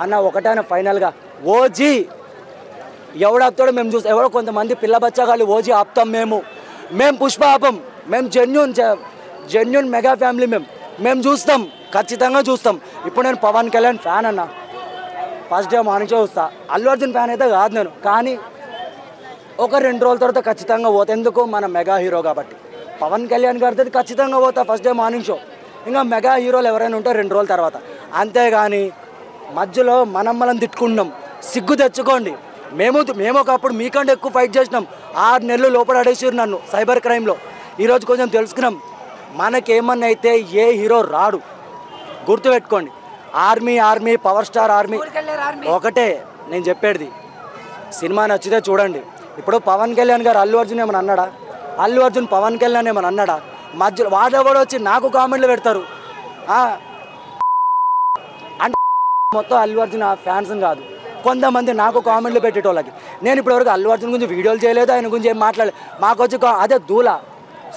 అన్న ఒకటైనా ఫైనల్గా ఓజీ ఎవడాపుతాడో మేము చూస్తాం. ఎవరో కొంతమంది పిల్ల బచ్చగాళ్ళు ఓజీ ఆపుతాం, మేము పుష్ప ఆపం. మేము జెన్యూన్ మెగా ఫ్యామిలీ. మేము చూస్తాం, ఖచ్చితంగా చూస్తాం. ఇప్పుడు నేను పవన్ కళ్యాణ్ ఫ్యాన్ అన్న, ఫస్ట్ డే మార్నింగ్ చూస్తా. అల్లు అర్జున్ ఫ్యాన్ అయితే కాదు నేను, కానీ ఒక 2 రోజుల తర్వాత ఖచ్చితంగా పోతా. ఎందుకు, మన మెగా హీరో కాబట్టి. పవన్ కళ్యాణ్ గారితో ఖచ్చితంగా పోతా ఫస్ట్ డే మార్నింగ్ షో. ఇంకా మెగా హీరోలు ఎవరైనా ఉంటే 2 రోజుల తర్వాత. అంతేగాని మధ్యలో మనం తిట్టుకుంటున్నాం, సిగ్గు తెచ్చుకోండి. మేము ఒకప్పుడు మీకంటే ఎక్కువ ఫైట్ చేసినాం. 6 నెలలు లోపల అడేసారు నన్ను సైబర్ క్రైమ్లో. ఈరోజు కొంచెం తెలుసుకున్నాం, మనకేమన్నా అయితే ఏ హీరో రాడు, గుర్తుపెట్టుకోండి. ఆర్మీ పవర్ స్టార్ ఆర్మీ ఒకటే నేను చెప్పేది. సినిమా నచ్చితే చూడండి. ఇప్పుడు పవన్ కళ్యాణ్ గారు అల్లు అర్జున్ ఏమని అన్నాడా? అల్లు అర్జున్ పవన్ కళ్యాణ్ ఏమని అన్నాడా? మధ్యలో వాడెవడో వచ్చి నాకు కామెంట్లు పెడతారు. అంటే మొత్తం అల్లు అర్జున్ ఫ్యాన్స్ కాదు, కొంతమంది నాకు కామెంట్లు పెట్టేటోళ్ళకి. నేను ఇప్పటివరకు అల్లు అర్జున్ గురించి వీడియోలు చేయలేదు, ఆయన గురించి ఏం మాట్లాడలేదు. మాకు వచ్చి అదే దూల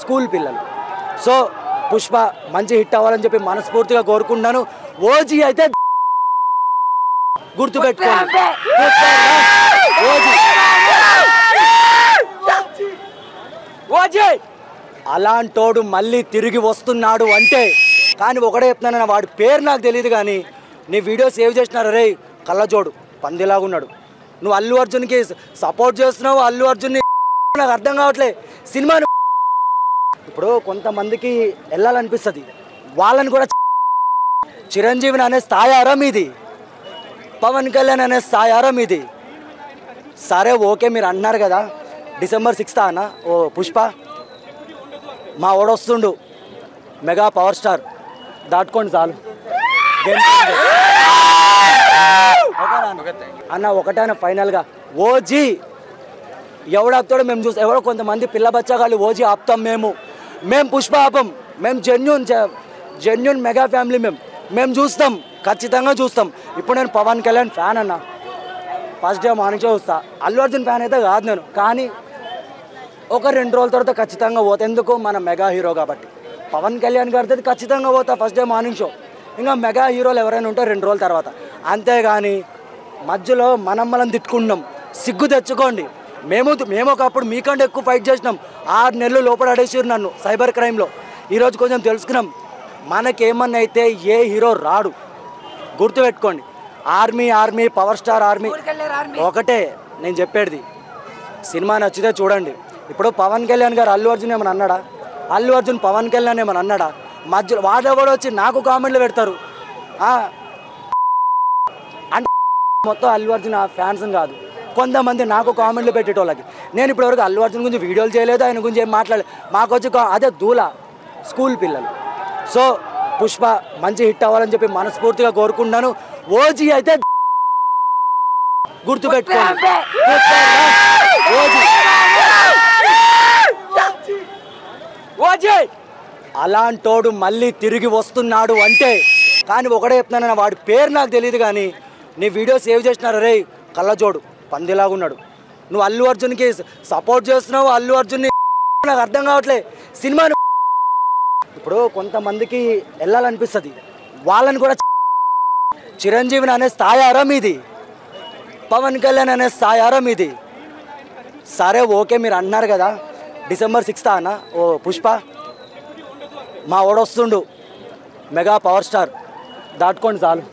స్కూల్ పిల్లలు. సో పుష్ప మంచి హిట్ అవ్వాలని చెప్పి మనస్ఫూర్తిగా కోరుకుంటున్నాను. ఓజీ అయితే గుర్తుపెట్టుకోండి, ఓజీ అలాంటోడు మళ్ళీ తిరిగి వస్తున్నాడు అంటే. కానీ ఒకటే చెప్తున్నాను, వాడి పేరు నాకు తెలియదు, కానీ నీ వీడియో సేవ్ చేసినారు. రే కళ్ళజోడు పందిలాగా ఉన్నాడు, నువ్వు అల్లు అర్జున్కి సపోర్ట్ చేస్తున్నావు. అల్లు అర్జున్ని నాకు అర్థం కావట్లే సినిమాను. ఇప్పుడు కొంతమందికి వెళ్ళాలనిపిస్తుంది, వాళ్ళని కూడా చిరంజీవిని అనే స్థాయారా మీది, పవన్ కళ్యాణ్ అనే స్థాయారా మీది. సరే ఓకే, మీరు అన్నారు కదా December 6th అన్న ఓ పుష్ప మా ఓడొస్తుండు మెగా పవర్ స్టార్, దాటుకోండి చాలు. అన్న ఒకటైనా ఫైనల్గా ఓజీ ఎవడాపుతాడో మేము చూస్తాం. ఎవరో కొంతమంది పిల్ల బచ్చగాళ్ళు ఓజీ ఆపుతాం, మేము పుష్ప ఆపం. మేము జెన్యూన్ మెగా ఫ్యామిలీ. మేము చూస్తాం, ఖచ్చితంగా చూస్తాం. ఇప్పుడు నేను పవన్ కళ్యాణ్ ఫ్యాన్ అన్న, ఫస్ట్ డే మార్నింగ్ చూస్తా. అల్లు అర్జున్ ఫ్యాన్ అయితే కాదు నేను, కానీ ఒక 2 రోజుల తర్వాత ఖచ్చితంగా పోతా. ఎందుకు, మన మెగా హీరో కాబట్టి. పవన్ కళ్యాణ్ గారితో ఖచ్చితంగా పోతా ఫస్ట్ డే మార్నింగ్ షో. ఇంకా మెగా హీరోలు ఎవరైనా ఉంటే 2 రోజుల తర్వాత. అంతేగాని మధ్యలో మనం తిట్టుకుంటున్నాం, సిగ్గు తెచ్చుకోండి. మేము ఒకప్పుడు మీకంటే ఎక్కువ ఫైట్ చేసినాం. 6 నెలలు లోపల అడేసారు నన్ను సైబర్ క్రైమ్లో. ఈరోజు కొంచెం తెలుసుకున్నాం, మనకేమన్నా అయితే ఏ హీరో రాడు, గుర్తుపెట్టుకోండి. ఆర్మీ పవర్ స్టార్ ఆర్మీ ఒకటే నేను చెప్పేది. సినిమా నచ్చితే చూడండి. ఇప్పుడు పవన్ కళ్యాణ్ గారు అల్లు అర్జున్ ఏమని అన్నాడా? అల్లు అర్జున్ పవన్ కళ్యాణ్ ఏమని అన్నాడా? మధ్యలో వాడెవడో వచ్చి నాకు కామెంట్లు పెడతారు. అంటే మొత్తం అల్లు అర్జున్ ఫ్యాన్స్ కాదు, కొంతమంది నాకు కామెంట్లు పెట్టేటోళ్ళకి. నేను ఇప్పటివరకు అల్లు అర్జున్ గురించి వీడియోలు చేయలేదు, ఆయన గురించి ఏం మాట్లాడలేదు. మాకు వచ్చి అదే దూల స్కూల్ పిల్లలు. సో పుష్ప మంచి హిట్ అవ్వాలని చెప్పి మనస్ఫూర్తిగా కోరుకుంటున్నాను. ఓజీ అయితే గుర్తుపెట్టుకోండి, ఓజీ అలాంటోడు మళ్ళీ తిరిగి వస్తున్నాడు అంటే. కానీ ఒకటే చెప్తున్నాను, వాడి పేరు నాకు తెలియదు, కానీ నీ వీడియో సేవ్ చేసినారు. రే కళ్ళజోడు పందిలాగా ఉన్నాడు, నువ్వు అల్లు అర్జున్కి సపోర్ట్ చేస్తున్నావు. అల్లు అర్జున్ని నాకు అర్థం కావట్లే సినిమాను. ఇప్పుడు కొంతమందికి వెళ్ళాలనిపిస్తుంది, వాళ్ళని కూడా చిరంజీవిని అనే స్థాయారా మీది, పవన్ కళ్యాణ్ అనే స్థాయారా మీది. సరే ఓకే, మీరు అన్నారు కదా December 6th అన్న ఓ పుష్ప మా ఓడొస్తుండు మెగా పవర్ స్టార్, దాటుకోండి చాలు.